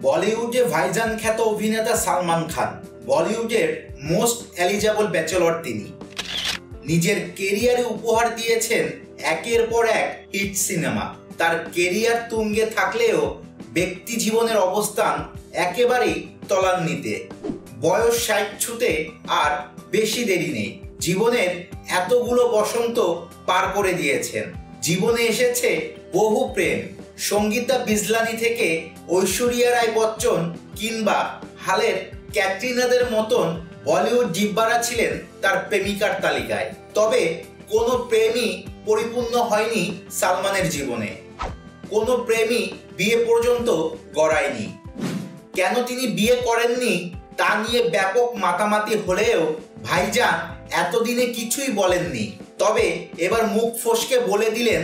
বলিউডে ভাইজান খ্যাত অভিনেতা সালমান খান বলিউডের মোস্ট এলিজেবল ব্যাচেলর। তিনি নিজের কেরিয়ারে উপহার দিয়েছেন একের পর এক হিট সিনেমা। তার কেরিয়ার তুঙ্গে থাকলেও ব্যক্তি জীবনের অবস্থান একেবারেই তলান্নিতে। বয়স 60 ছুঁতে আর বেশি দেরি নেই। জীবনের এতগুলো বসন্ত পার করে দিয়েছেন। জীবনে এসেছে বহু প্রেম, সঙ্গীতা বিজলানি থেকে ঐশ্বরিয়া রায় বচ্চন কিংবা হালের ক্যাটরিনাদের মতন বলিউড জিব্বারা ছিলেন তার প্রেমিকার তালিকায়। তবে কোনো প্রেমই পরিপূর্ণ হয়নি সালমানের জীবনে। কোনো প্রেমই বিয়ে পর্যন্ত গড়ায়নি। কেন তিনি বিয়ে করেননি তা নিয়ে ব্যাপক মাতামাতি হলেও ভাইজান এতদিনে কিছুই বলেননি। তবে এবার মুখ ফসকে বলে দিলেন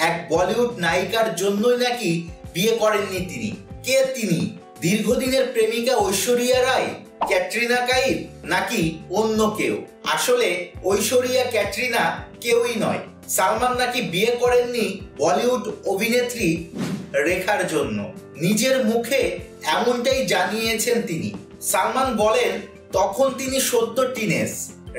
এক বলিউড নায়িকার জন্যই নাকি বিয়ে করেননি তিনি। কে তিনি? দীর্ঘদিনের প্রেমিকা ঐশ্বরিয়া রায়, ক্যাটরিনা কাইফ নাকি অন্য কেউ? আসলে ঐশ্বরিয়া ক্যাটরিনা কেউই নয়। সালমান নাকি বিয়ে করেননি বলিউড অভিনেত্রী রেখার জন্য। নিজের মুখে এমনটাই জানিয়েছেন তিনি। সালমান বলেন তখন তিনি সদ্য টিনেজ।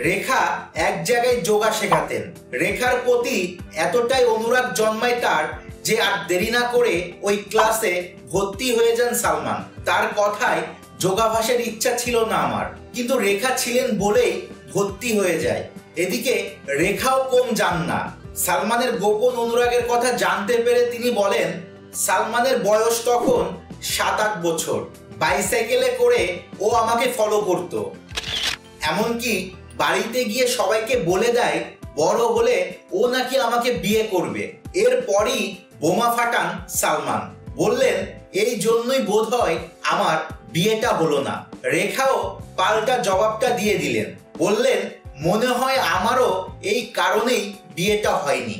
রেখা এক জায়গায় যোগা শেখাতেন। রেখার প্রতি এতটাই অনুরাগ জন্মায় তার যে আর দেরি না করে ওই ক্লাসে ভর্তি হয়ে যান সালমান। তার কথায় যোগাভ্যাসের ইচ্ছা ছিল না আমার, কিন্তু রেখা ছিলেন বলেই ভর্তি হয়ে যায়। এদিকে রেখাও কম যান না। সালমানের গোপন অনুরাগের কথা জানতে পেরে তিনি বলেন সালমানের বয়স তখন 7-8 বছর। বাইসাইকেলে করে ও আমাকে ফলো করত। এমনকি বাড়িতে গিয়ে সবাইকে বলে দেয় বড় হলে ও নাকি আমাকে বিয়ে করবে। এরপরই বোমা ফাটান সালমান। বললেন এই জন্যই বোধহয় আমার বিয়েটা হলো না। রেখাও পাল্টা জবাবটা দিয়ে দিলেন। বললেন মনে হয় আমারও এই কারণেই বিয়েটা হয়নি।